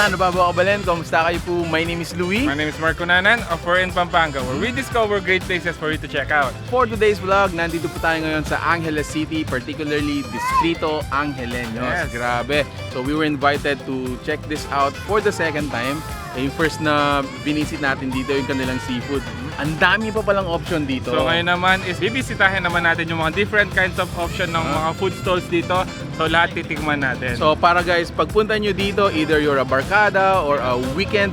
ano ba mga kabalen? Kamusta kayo po? My name is Louie. My name is Mark Cunanan of We're in Pampanga, where we discover great places for you to check out. For today's vlog, nandito po tayo ngayon sa Angeles City, particularly Distrito Angeleños. Yes. Grabe. So we were invited to check this out for the second time. Yung first na binisit natin dito, yung kanilang seafood. Ang dami pa palang option dito. So ngayon naman is bibisitahin naman natin yung mga different kinds of option ng mga food stalls dito. So lahat titikman natin. So para guys, pagpunta nyo dito, either you're a barkada or a weekend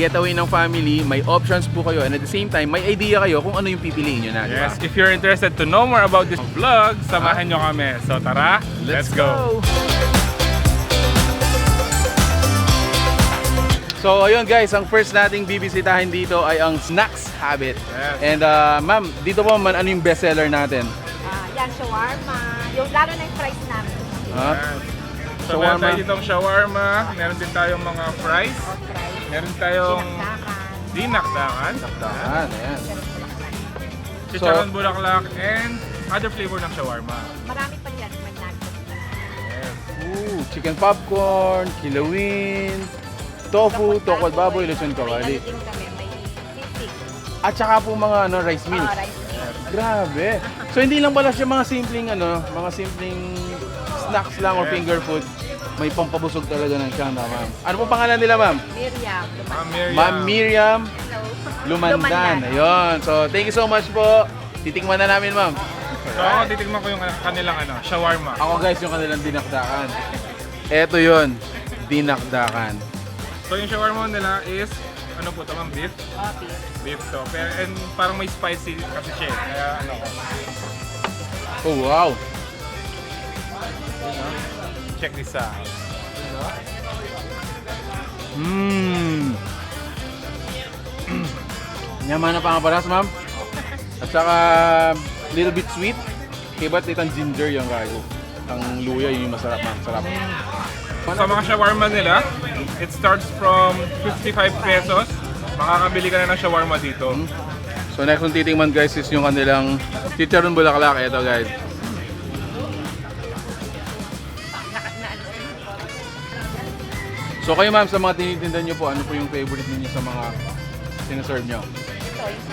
getaway ng family, may options po kayo. And at the same time, may idea kayo kung ano yung pipiliin nyo na. Yes, if you're interested to know more about this vlog, samahan nyo kami. So tara, let's go! So ayun guys, ang first nating bibisitahin dito ay ang Snacks Habit. Yes. And ma'am, dito po man, ano yung bestseller natin? Yan, shawarma. Yung lalo na yung fries namin. Ha? Yes. So Shawarma. meron tayo ditong shawarma, meron din tayong mga fries, Fries. meron tayong Sinakdakan. dinakdakan, Dahan, ayan. chicharon bulaklak, and other flavor ng shawarma. Marami pa yan. May nuggets. Yes. Ooh, chicken popcorn, kilawin, tofu, tokwa baboy, lechon kawali. May ano din kami. May sisig. At saka po mga rice meals. Rice meal. Grabe. So hindi lang pala siya mga simpleng mga simpleng snacks lang or Yes. finger food. May pampabusog talaga ng tiyan, ma'am. Ano po pangalan nila, ma'am? Miriam. Ma'am Miriam. Ma'am Miriam Lumandan. Ayun. So, thank you so much po. Titikman na namin, ma'am. So ako titikman ko yung kanilang shawarma. Ako guys, yung kanilang dinakdakan. Eto yun, dinakdakan. So yung shawarma nila is, ano po ito ma'am? Beef? Okay. Beef to. Pero, and parang may spicy kasi siya. Kaya ano ko. Oh, wow. Check this out. Mmm. Yaman na pangaparas, ma'am. At saka, little bit sweet. Iba't itang ginger yung kayo. Ang luya yun yung masarap, ma'am. Sarap. Sa mga shawarma nila, it starts from 55 pesos. Makakabili ka na ng shawarma dito. So next kong titingman guys is yung kanilang chicharon bulaklak. Ito guys. So kayo ma'am, sa mga tinitinda nyo po, ano po yung favorite ninyo sa mga sinaserve nyo? Ito, yung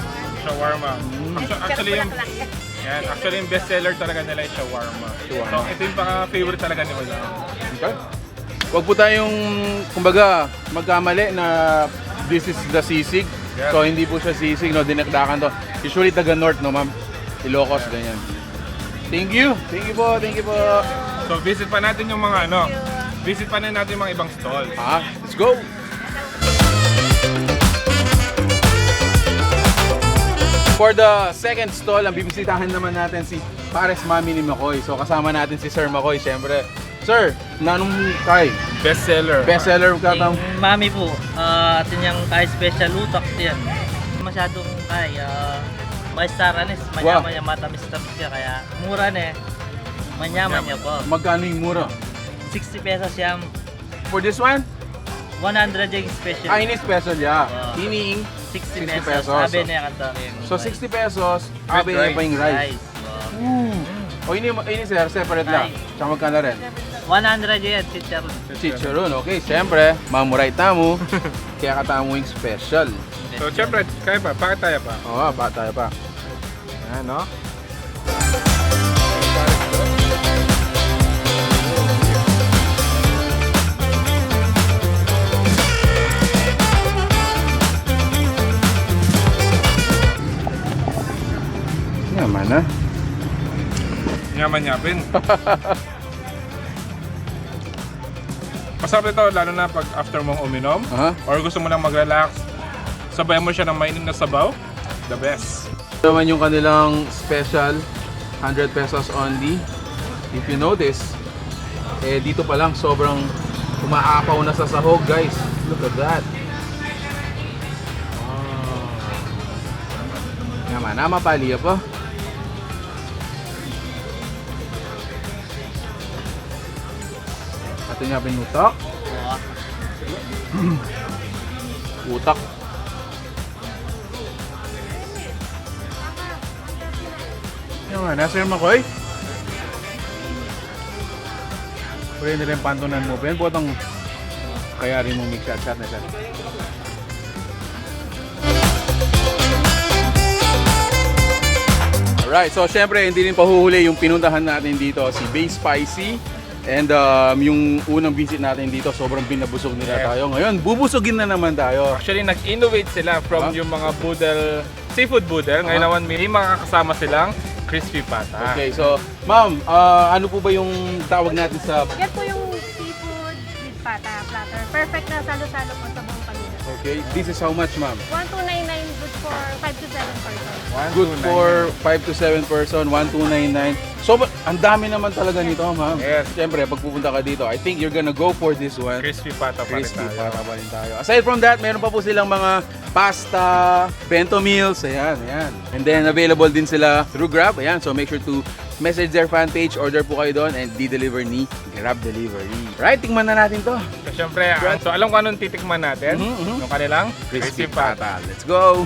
Shawarma. Actually, yung, bulaklak. actually yung best seller talaga nila yung shawarma. Shawarma. So ito yung pinaka-favorite talaga nila. Okay. Huwag po tayong, kumbaga, magkamali na this is the sisig. Yes. So hindi po siya sisig, no? Dinakdakan to. Usually taga north, no ma'am? Ilocos, ganyan. Thank you. Thank you po. Thank you po. So visit pa natin yung mga visit pa na natin yung mga ibang stall. Let's go. For the second stall, ang bibisitahin naman natin si Pares Mami ni Makoy. So kasama natin si Sir Makoy, syempre. Sir, nanong kay? Best seller. Bestseller katang. Mami po, atin yung kay special utak yan. Masyadong kay, may staranis, manya-manya matamis-tamis siya, kaya mura na eh. Manya-manya po. Magkano yung mura? 60 pesos yan, For this one? 100 yung special. Ini special ya. Wow. Iniing 60 60 pesos. pesos. Sabi niya kanta rin. So 60 pesos, abe niya pa yung rice. Wow. O ini sir, separate lang. Rice. Tsaka magkano rin? 100 yan, chicharon. Chicharon, okay. Siyempre, mamuray tamo. Kaya katamo yung special. So syempre, kaya pa, bakit tayo pa? Oo, ba tayo pa. Ayan, no? Yaman na. Yaman-yapin. Masarap ito, lalo na pag after mong uminom, Aha. or gusto mo lang mag-relax, sabay mo siya ng mainit na sabaw, the best. Ito naman yung kanilang special, 100 pesos only. If you notice, dito pa lang sobrang umaapaw na sa sahog, guys. Look at that. Wow. Yaman na, mapaliya pa. Ito nga pinutak. Utak. Yaman na, Sir Makoy. Pwede nila yung pantunan mo. Pwede po itong Kaya rin mong mix shot na siya. Alright, so syempre hindi rin pahuhuli yung pinuntahan natin dito, si Bay Spicy. And yung unang visit natin dito, sobrang binabusog nila Yeah. tayo. Ngayon, bubusogin na naman tayo. Actually, nag-innovate sila from yung mga boodle, seafood boodle. Ngayon naman may makakasama silang crispy pata. Okay, so ma'am, ano po ba yung tawag natin sa... Yan po yung seafood with pata platter. Perfect na salo-salo po sa buong pamilya. Okay, this is how much, ma'am? 1299 good for 5 to 7 person. Good for 5 to 7 person, 1299. So, ang dami naman talaga nito, ma'am. Yes. Siyempre, pag pupunta ka dito, I think you're gonna go for this one. Crispy pata pa rin Crispy tayo. para pa rin tayo. Aside from that, meron pa po silang mga pasta, bento meals, ayan, ayan. And then, available din sila through Grab, ayan. So, make sure to message their fan page, order po kayo doon, and di-deliver ni Grab Delivery. Right, tingnan na natin to. So, syempre, so alam ko anong titikman natin? Yung kanilang Crispy pata. Let's go!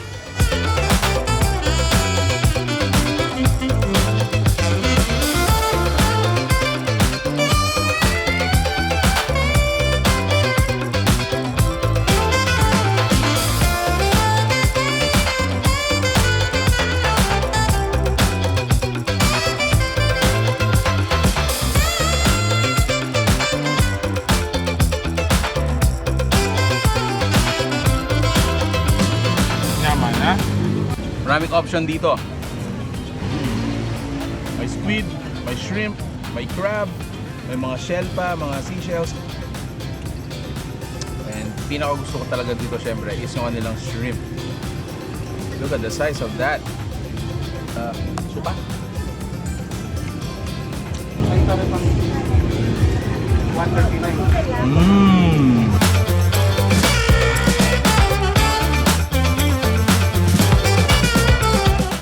Yaman, ha? Maraming option dito. May squid, may shrimp, may crab, may mga shell pa, mga seashells. And pinaka gusto ko talaga dito syempre is yung kanilang shrimp. Look at the size of that. Supa. Mmm.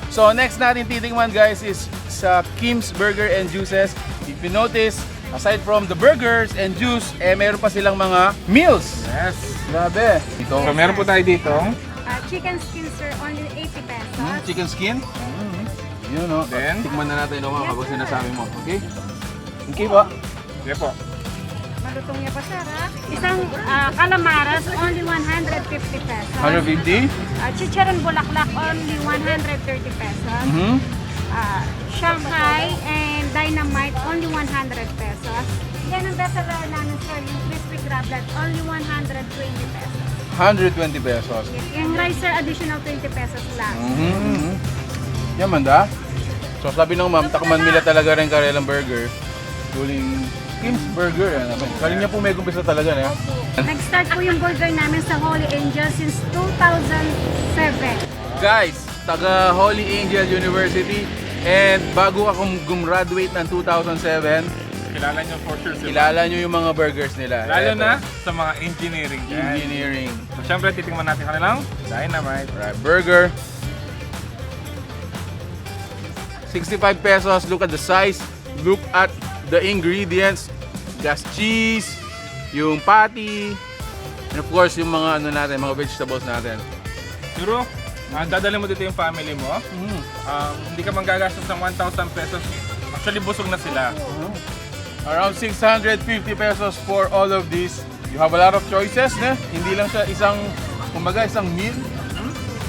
So next natin titingnan guys is sa Kim's Burger and Juices. If you notice, aside from the burgers and juice, meron pa silang mga meals. Yes. Grabe. Ito, So, meron po tayo dito. Chicken skin sir, only 80 pesos. chicken skin. Yun o. Then? Tikman na natin o kapag sinasabi mo. Okay? Okay ba? Sige po. Malutong niya pa sir ha. Isang calamaras, only 150 pesos. 150? Chicharon bulaklak, only 130 pesos. Shanghai and dynamite, only 100 pesos. Yan ang bestseller namin sir, yung crispy crab that only 120 pesos. 120 pesos. Yung rice sir, additional 20 pesos lang. Yan manda. So sabi ng ma'am, takman nila talaga rin karelang burger. Duling Kim's Burger. Kaling niya po may kumpisa talaga na. Nag-start po yung burger namin sa Holy Angel since 2007. Guys, taga Holy Angel University. And bago akong gumraduate ng 2007, Kilala nyo for sure sila. kilala nyo yung mga burgers nila. Lalo Eto, na sa mga engineering dyan. engineering. So, syempre, titingnan natin kanilang dynamite. Right, burger. 65 pesos. Look at the size. Look at the ingredients. Gas cheese, yung patty, and of course yung mga ano natin, mga vegetables natin. Siguro, dadalhin mo dito yung family mo. Hindi ka manggagastos ng 1,000 pesos. Actually, busog na sila. Around 650 pesos for all of this. You have a lot of choices, ne? Hindi lang siya isang, kumbaga isang meal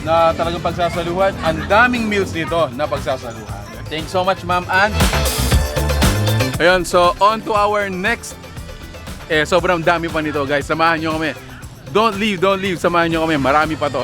na talagang pagsasaluhan. Ang daming meals dito na pagsasaluhan. Thanks so much, Ma'am Ann. Ayun, so on to our next. Sobrang dami pa nito, guys. Samahan nyo kami. Don't leave. Samahan nyo kami. Marami pa to.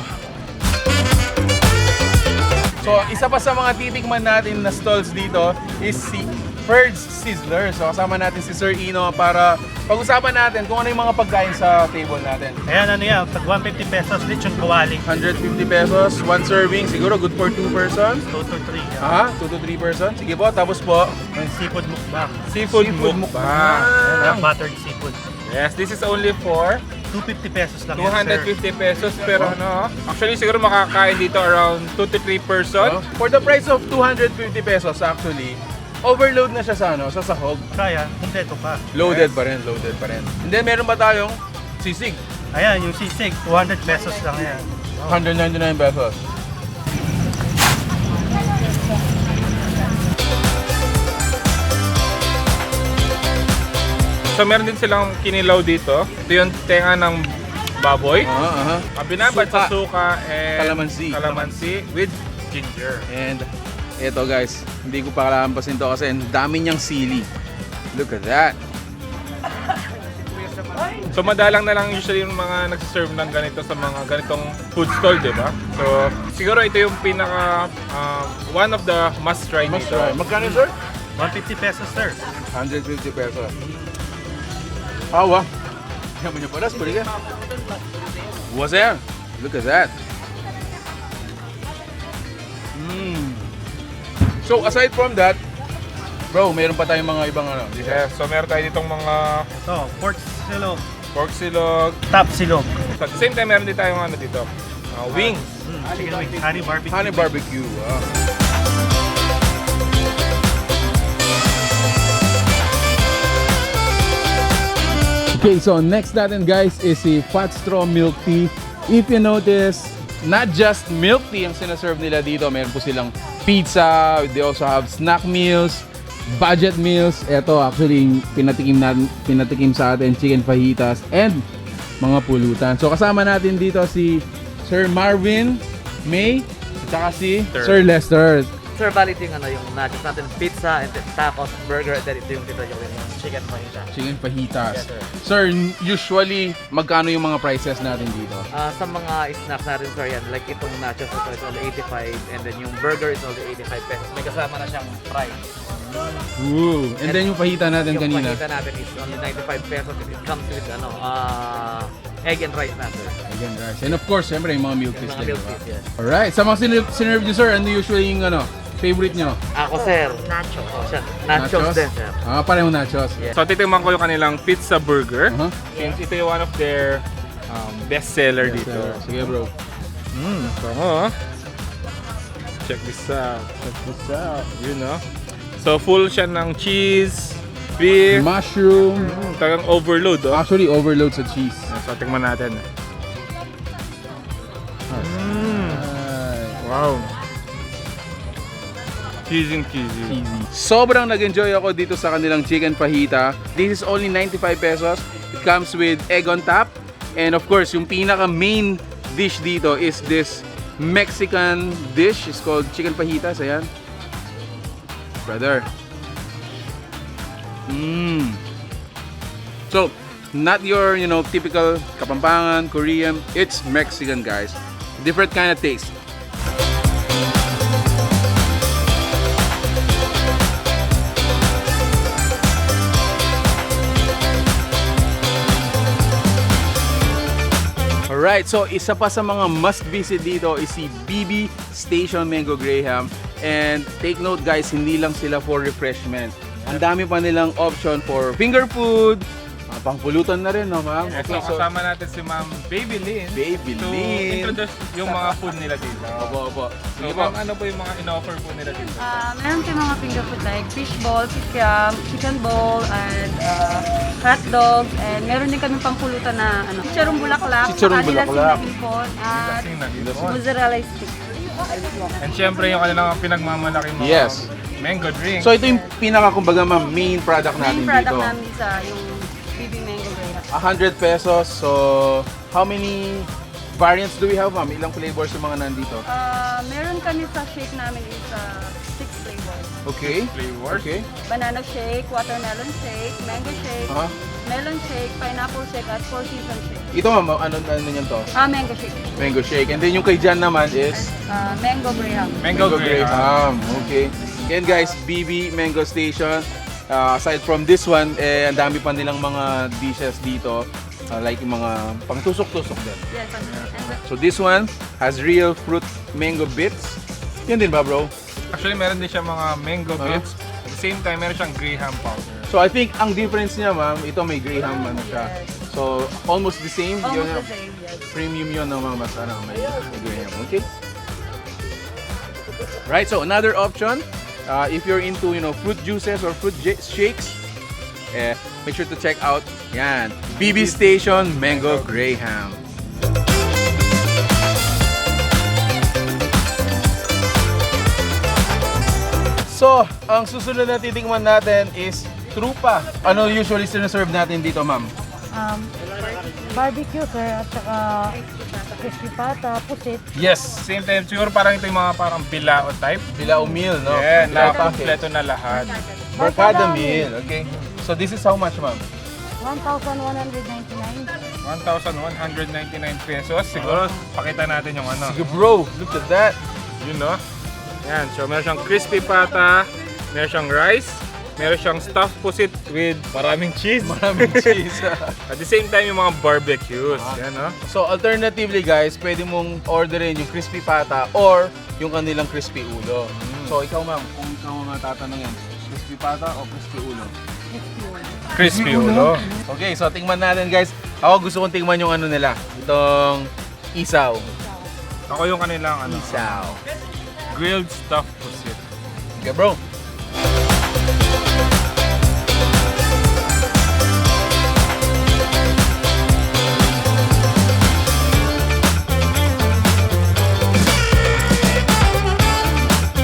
So, isa pa sa mga titikman natin na stalls dito is si Ferg's Sizzler. So, kasama natin si Sir Ino para pag-usapan natin kung ano yung mga pagkain sa table natin. Ayan, ano yan, pag 150 pesos, lechon kawali. 150 pesos, one serving. Siguro good for 2 persons. 2 to 3. Aha, 2 to 3 persons. Sige po, tapos po. Yung seafood mukbang. Seafood Ayan, mukbang. buttered seafood. Yes, this is only for 250 pesos lang yan, sir. 250 pesos. Pero ano, actually siguro makakain dito around 2 to 3 person. For the price of 250 pesos actually, overload na siya sa ano, sa sahog. Kaya, kumpleto pa. Loaded pa rin. And then meron ba tayong sisig? Ayan, yung sisig, 200 pesos lang yan. 199 pesos. So meron din silang kinilaw dito. Ito yung tenga ng baboy. Binabad sa suka and calamansi with ginger. And eto guys, hindi ko pa kalampasin to kasi ang dami niyang sili. Look at that. So madalang na lang usually yung mga nagsiserve ng ganito sa mga ganitong food stall, di ba? So siguro ito yung pinaka one of the must try dito. Magkano sir? 150 pesos, sir. 150 pesos. Wow. Yaman niyo paras, pwede ka. What's there? Look at that. So aside from that, bro, mayroon pa tayong mga ibang ano. Yeah, so meron tayo ditong mga So, pork silog, pork silog. top silog, At the same time, meron din tayong ano dito, wings. chicken wings, honey barbecue. Honey barbecue. Wow. Okay, so next natin guys is si Fat Straw Milk Tea. If you notice, not just milk tea ang sinaserve nila dito. Meron po silang pizza, they also have snack meals, budget meals. Ito actually pinatikim sa atin chicken fajitas and mga pulutan. So kasama natin dito si Sir Marvin, May, at saka si Sir Lester. Sir, valid yung ano, yung nachos natin, pizza, and then tacos, burger, and then ito yung chicken fajita. Chicken fajitas. Yes, sir. Sir, usually magkano yung mga prices natin dito? Sa mga snacks natin, sir, yan, like itong nachos ito is only 85, and then yung burger is only 85 pesos. May kasama na siyang fries. Ooh. And then yung fajita natin Yung kanina. fajita natin is only 95 pesos. It comes with egg and rice na, sir. Again, guys. And of course, siyempre yung mga milk teas Mga din, milk diba? teas, yes. Alright, sa mga sinerve nyo, sir, ano usually yung favorite nyo? Ako, sir. Nachos. Nachos din, sir. Pareho nachos. Yeah. So titingnan ko yung kanilang pizza burger. Uh-huh. Since ito yung one of their best seller Yes, dito. sir. Sige, bro. Bango. Check this out. You know. So full siya ng cheese, beef, Mushroom. talagang overload, oh. Actually, overload sa cheese. So tingnan natin. Alright. Wow. Cheesy. Cheesy. Sobrang nag-enjoy ako dito sa kanilang chicken fajita. This is only 95 pesos. It comes with egg on top. And of course, yung pinaka main dish dito is this Mexican dish. It's called chicken fajitas. Ayan. Brother. So, not your, typical Kapampangan, Korean. It's Mexican, guys. Different kind of taste. Alright, so isa pa sa mga must-visit dito is si BB Station Mango Graham. And take note guys, hindi lang sila for refreshment. Ang dami pa nilang option for finger food, pangpulutan na rin, no ma'am? Okay, so kasama natin si Ma'am Baby Lynn Baby to Lynn. introduce yung mga food nila dito. Opo. So ma'am, ano po yung mga in-offer po nila dito? Meron tayong mga finger food like fish ball, kikiam, chicken ball, and hot dogs. And meron din kami pangpulutan na chicharong bulaklak, Chicharong saka bulaklak. nilasing na hipon, at Kasing nag-ipon. mozzarella stick. And syempre yung kanilang pinagmamalaking mga Yes. mango drink. So ito yung pinaka, kumbaga ma'am, main product natin Main product dito. namin sa yung BB Mango Graham. 100 pesos. So, how many variants do we have, ma'am? Ilang flavors yung mga nandito? Meron kami sa shake namin is 6 flavors. Okay. Flavors. Okay. Banana shake, watermelon shake, mango shake, Uh-huh. melon shake, pineapple shake, at 4 season shake. Ito ma'am, ano niyan to? Mango shake. Mango shake. And then yung kay Jan naman is Mango Graham. Mango Graham. Okay. Yan guys, BB Mango Station. Aside from this one, ang dami pa nilang mga dishes dito. Like yung mga pangtusok-tusok din. Yes, and So this one has real fruit mango bits. Yan din ba, bro? Actually, meron din siya mga mango Uh-huh. bits. At the same time, meron siyang Graham powder. So I think ang difference niya, ma'am, ito may Graham siya. So almost the same. almost Yun, the same, yes. premium yun ng mga mas may Graham. Okay? Right, so another option, if you're into fruit juices or fruit shakes, make sure to check out yan, BB Station Mango Graham. So, ang susunod na titingnan natin is trupa. Ano usually sinaserve natin dito, ma'am? Barbecue, sir, at saka crispy pata, pusit. Yes, same time. Siguro parang ito yung mga parang bilao type. Bilao meal, no? Yeah, na Bilao kompleto na lahat. Barkada meal, okay. So this is how much, ma'am? 1,199. 1,199 pesos. Siguro, pakita natin yung ano. Sige bro, look at that. Yun, no? Yan. So, meron siyang crispy pata, meron siyang rice, meron siyang stuffed pusit with maraming cheese. Maraming cheese. At the same time, yung mga barbecues. Yan, no? So alternatively guys, pwede mong orderin yung crispy pata or yung kanilang crispy ulo. So ikaw ma'am, kung ikaw ang tatanungin, crispy pata o crispy ulo? Crispy ulo. Okay, so tingnan natin guys. Ako gusto kong tingnan yung ano nila. Itong isaw. Ako yung kanilang ano, Isaw. grilled stuffed pusit. Okay bro.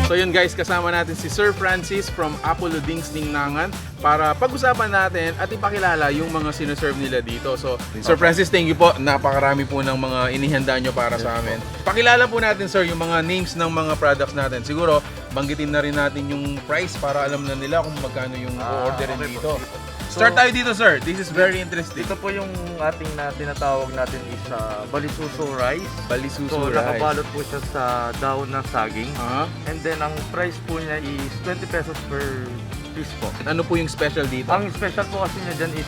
So yun guys, kasama natin si Sir Francis from Apollo Dings Ningnangan para pag-usapan natin at ipakilala yung mga sineserve nila dito. So Sir Francis, thank you po. Napakarami po ng mga inihanda nyo para sa amin. Pakilala po natin sir yung mga names ng mga products natin. Siguro banggitin na rin natin yung price para alam na nila kung magkano yung orderin dito. Start tayo dito sir. This is very interesting. Ito po yung ating na tinatawag natin is balisuso rice. Balisuso So rice. nakabalot po siya sa daon ng saging. Ah, And then ang price po niya is 20 pesos per piece po. ano po yung special dito? Ang special po kasi niya dyan is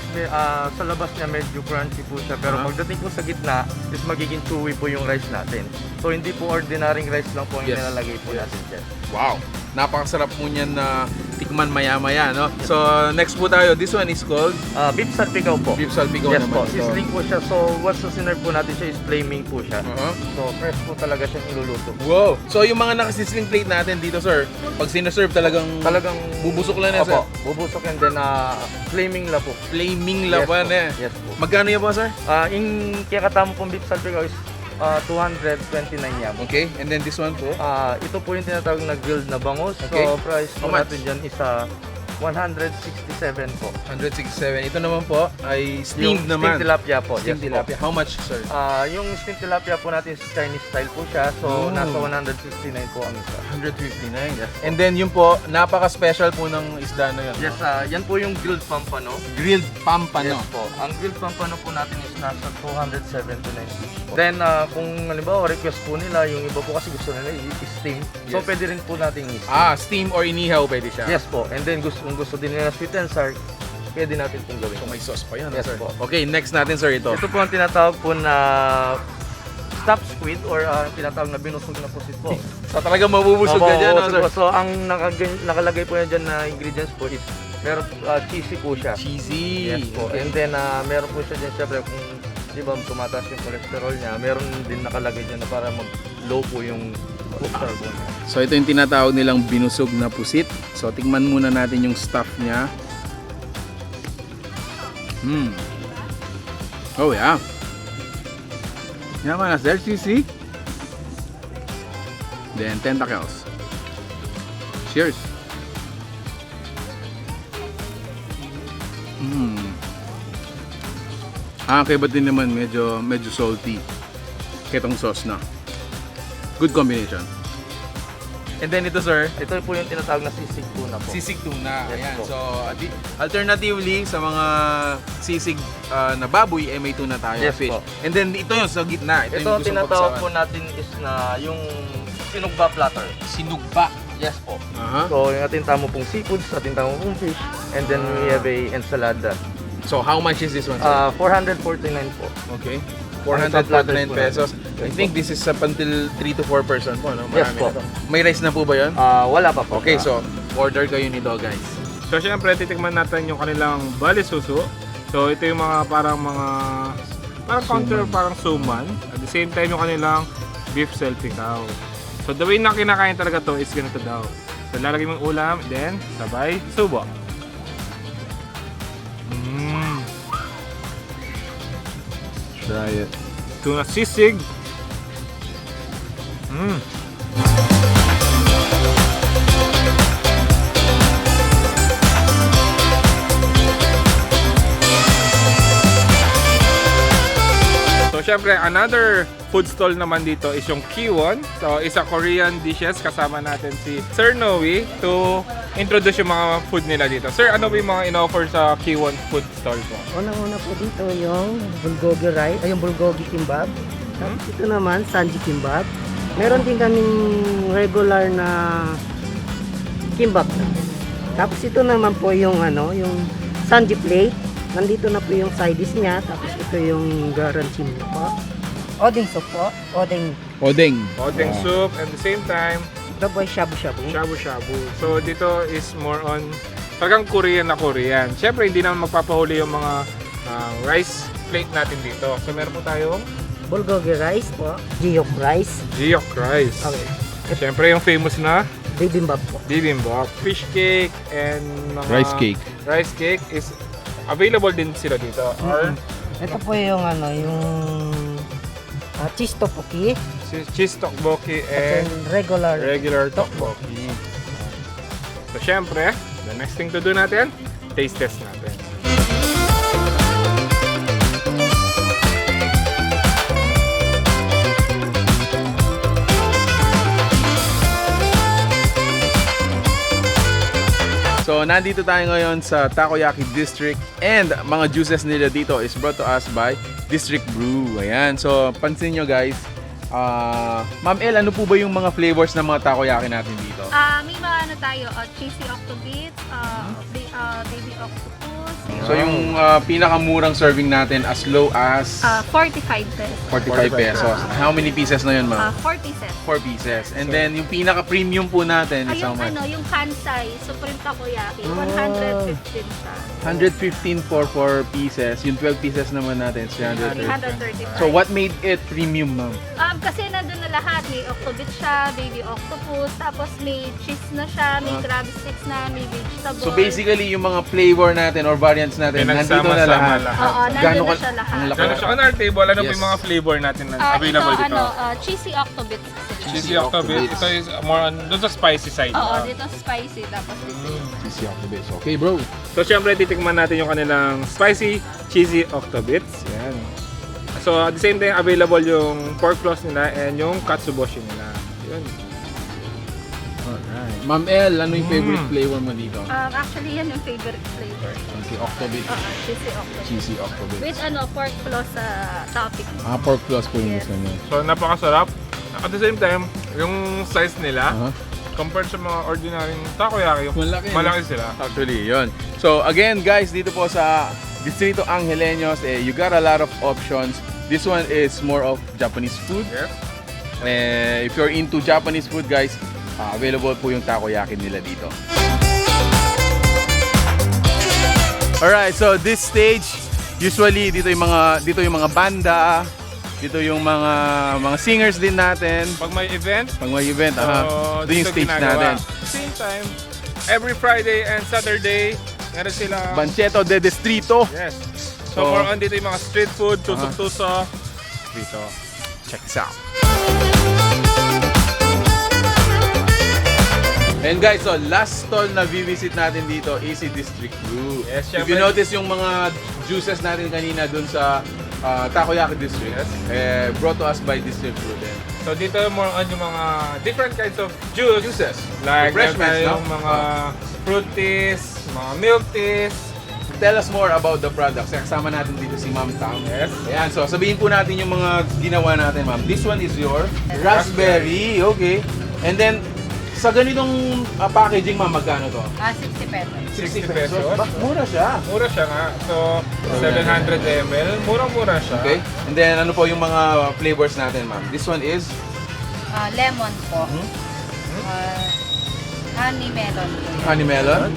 sa labas niya medyo crunchy po siya. Pero pagdating po sa gitna is magiging chewy po yung rice natin. So hindi po ordinaryong rice lang po ang Yes. nilalagay po natin dyan. Wow! Napakasarap po niyan na tikman maya-maya, no? So, next po tayo. This one is called Beef salpikaw po. beef salpikaw Yes naman. po, sizzling po siya. So once na sinerve po natin siya is flaming po siya. So fresh po talaga siyang iluluto. Wow! So, yung mga nakasisling plate natin dito, sir, pag sinaserve talagang bubusok lang na, sir. Opo, bubusok and then flaming la po. Flaming laban Yes po. eh. Yes po. Magkano yan po, sir? Yung kiyakatamo pong beef salpikaw is 229 yam. Okay, and then this one po? Ito po yung tinatawag na grilled na bangus. Okay. So price po How much? natin dyan is 167 po. 167. Ito naman po ay steamed Yung naman. Steamed tilapia po. Steamed Yes tilapia. How much, sir? Yung steamed tilapia po natin is Chinese style po siya. So Oh. nasa 159 po ang isa. 159. Yes. And then yun po, napaka-special po ng isda na yun. Yes, yan po yung grilled pampano. Grilled pampano. Yes po. Ang grilled pampano po natin is nasa 279 each po. Then kung halimbawa request po nila, yung iba po kasi gusto nila i-steam. So Yes. pwede rin po natin i-steam. Steam or inihaw pwede siya. Yes po. And then kung gusto din nila sweet and sour, pwede natin pong gawin. So may sauce pa yan, Yes sir. po. Okay, next natin, sir, ito. Ito po ang tinatawag po na stuffed squid or tinatawag na binusog na pusit po. So talagang mabubusog ka dyan, no, sir? So ang nakalagay po yan dyan na ingredients po is meron cheesy po siya. Cheesy. Yes po. Okay. And then meron po siya dyan syempre kung di ba tumataas yung cholesterol niya, meron din nakalagay dyan na para mag-low po yung cholesterol niya. So ito yung tinatawag nilang binusog na pusit. So tingnan muna natin yung stuff niya. Oh yeah. Yaman as there, cheesy. Then tentacles. Cheers. Okay, but din naman medyo salty. Ketong sauce na. Good combination. And then ito, sir, Ito po yung tinatawag na sisig tuna po. sisig tuna. Yes Ayan. po. So, alternatively sa mga sisig na baboy, may tuna tayo, Yes fish. po. And then ito yung sa gitna. Ito, Ito yung ang gusto tinatawag po pagsawan. natin is na yung sinugba platter. Sinugba. Yes po. Aha. So yung ating tamo pong seafoods, ating tamo pong fish, and then we have a ensalada. So, how much is this one, sir? 449 po. Okay. Ang sa 449 platter po pesos. natin. I think this is up until 3 to 4 person po, no? Yes Marami po. na to. May rice na po ba yun? Wala pa po. Okay, so order kayo nito, guys. So syempre titikman natin yung kanilang balisuso. So ito yung mga parang counter parang suman. At the same time yung kanilang beef salpikaw. So the way na kinakain talaga to is ganito daw. So lalagay mong ulam, then sabay subo. Try it. Tuna sisig. syempre, another food stall naman dito is yung Kiwon. So, isa Korean dishes. Kasama natin si Sir Noe to introduce yung mga food nila dito. Sir, ano ba yung mga in-offer sa Kiwon food stall po? Unang-una po dito yung bulgogi rice, ay yung bulgogi kimbab. Tapos ito naman, sanji kimbab. Meron din kaming regular na kimbab. Tapos ito naman po yung yung sanji plate. Nandito na po yung side dish niya. Tapos ito yung garanchim po. Odeng soup po. Odeng Odeng soup and the same time, daboy shabu-shabu. shabu-shabu. So, dito is more on talagang Korean na Korean. Syempre, hindi naman magpapahuli yung mga rice plate natin dito. So, meron po tayong Bulgogi rice po. Jiyok rice. Jiyok rice. Okay. Syempre, yung famous na Bibimbap po. bibimbap. Fish cake and mga Rice cake. Rice cake is available din sila dito. Or Ito po yung yung cheese tteokbokki. cheese tteokbokki And and regular tteokbokki. So, syempre, the next thing to do natin, taste test natin. So, nandito tayo ngayon sa Takoyaki District and mga juices nila dito is brought to us by District Brew. Ayan. So, pansin nyo guys, Ma'am El, ano po ba yung mga flavors ng mga takoyaki natin dito? May mga ano tayo, cheesy octobits, baby octopus. So, yung pinakamurang serving natin as low as 45 pesos. 45 pesos. How many pieces na yun, ma'am? 4 pieces. 4 pieces. And then, yung pinaka-premium po natin is how Yung much? yung Kansai, Supreme Takoyaki, 115 siya. 115 for 4 pieces. Yung 12 pieces naman natin, 330. 335. So, what made it premium, ma'am? Kasi nandun na lahat. May octobit siya, baby octopus, tapos may cheese na siya, may crab sticks na, may vegetable. So, basically, yung mga flavor natin or variants natin, nandito na Pinagsama-sama lahat. Oo, nandun Gano'n na siya lahat. ang laki. Gano'n siya on our table, ano po Yes. yung mga flavor natin na available dito? Cheesy octobits. Cheesy octobit. Ito is more on doon sa spicy side. Oo, dito spicy, tapos dito. Cheesy octopus. Okay, bro. So, syempre, titikman natin yung kanilang spicy cheesy octobits. Yan. So, at the same time, available yung pork floss nila and yung katsuboshi nila. Yun. Alright. Ma'am El, ano yung favorite flavor mo dito? Actually, yan yung favorite flavor. Cheesy octopus. Cheesy octobit. Cheesy octopus. With pork floss sa topping. Pork floss po yung Yes. gusto niyo. So, napakasarap. At the same time, yung size nila, Aha. compared sa mga ordinary takoyaki, Malaki, no? sila. Actually, yun. So, again, guys, dito po sa Distrito Angeleños, you got a lot of options. This one is more of Japanese food. Yes. If you're into Japanese food, guys, available po yung takoyaki nila dito. Alright, so this stage, usually dito yung mga banda, dito yung mga singers din natin. Pag may event, Pag may event, so, doon yung dito stage ginagawa. natin. Same time, every Friday and Saturday, meron sila. Bancheto de Distrito. Yes. So, So, more on dito yung mga street food, tusok-tusok. Dito. Check this out. And guys, so last stall na visit natin dito is si District Brew. Yes, If syempre. you notice yung mga juices natin kanina dun sa Takoyaki District, brought to us by District Brew din. So, dito more on yung mga different kinds of juice. Juices. Like, Refreshments, yung no? mga fruit teas, mga milk teas. Tell us more about the products. Kasama natin dito si Ma'am Tam. Yes. Ayan, so sabihin po natin yung mga ginawa natin, Ma'am. This one is your raspberry. Okay. And then, sa ganitong packaging, Ma'am, magkano to? 60 pesos. 60 pesos. Mura siya. Mura siya nga. So, 700 ml. Murang-mura siya. Okay. And then, ano po yung mga flavors natin, Ma'am? This one is Lemon po. Honey melon po. honey melon.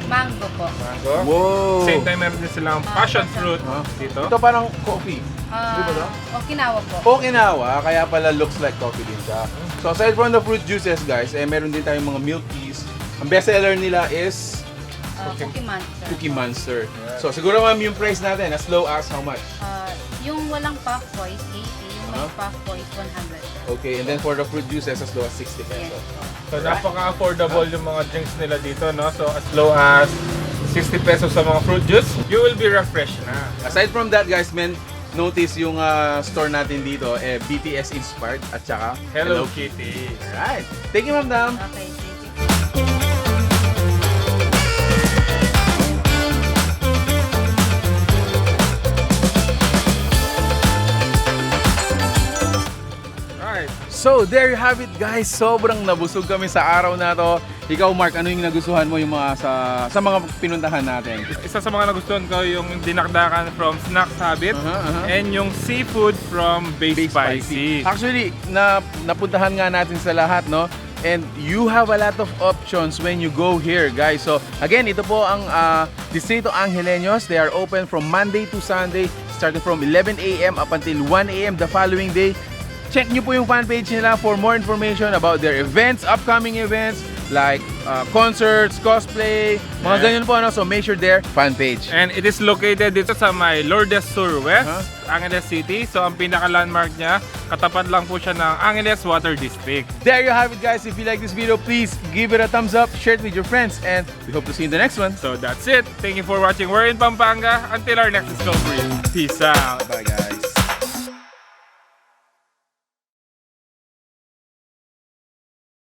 Mango po. Mango. Wow. Same time, meron din silang passion fruit Ah. dito. Ito parang coffee. Di ba to? Okinawa po. Okinawa, kaya pala looks like coffee din siya. So aside from the fruit juices, guys, meron din tayong mga milk teas. Ang best seller nila is Cookie Monster. Cookie Monster. So siguro ma'am yung price natin as low as how much? Yung walang puff po is 80. Yung may Huh? puff po is 100. Okay, and then for the fruit juices as low as 60 Yes pesos. po. So, napaka-affordable yung mga drinks nila dito, no? So, as low as 60 pesos sa mga fruit juice, you will be refreshed na. Aside from that guys, notice yung store natin dito, BTS inspired at saka Hello Kitty. Alright. Thank you, Ma'am Dam. Okay, thank you. Alright. So, there you have it guys. Sobrang nabusog kami sa araw na to. Ikaw, Mark, ano yung nagustuhan mo yung mga sa mga pinuntahan natin? Isa sa mga nagustuhan ko yung dinakdakan from Snacks Habit and yung seafood from Base Spicy. Actually, napuntahan nga natin sa lahat, no? And you have a lot of options when you go here, guys. So, again, ito po ang Distrito Angeleños. They are open from Monday to Sunday, starting from 11 a.m. up until 1 a.m. the following day. Check nyo po yung fan page nila for more information about their events, upcoming events, like concerts, cosplay, mga ganyan po, ano? So make sure their fan page. And it is located dito sa may Lourdes Sur West, Angeles City. So ang pinaka-landmark niya, katapat lang po siya ng Angeles Water District. There you have it guys. If you like this video, please give it a thumbs up, share it with your friends, and we hope to see you in the next one. So that's it. Thank you for watching. We're in Pampanga. Until our next discovery. Peace out. Bye guys.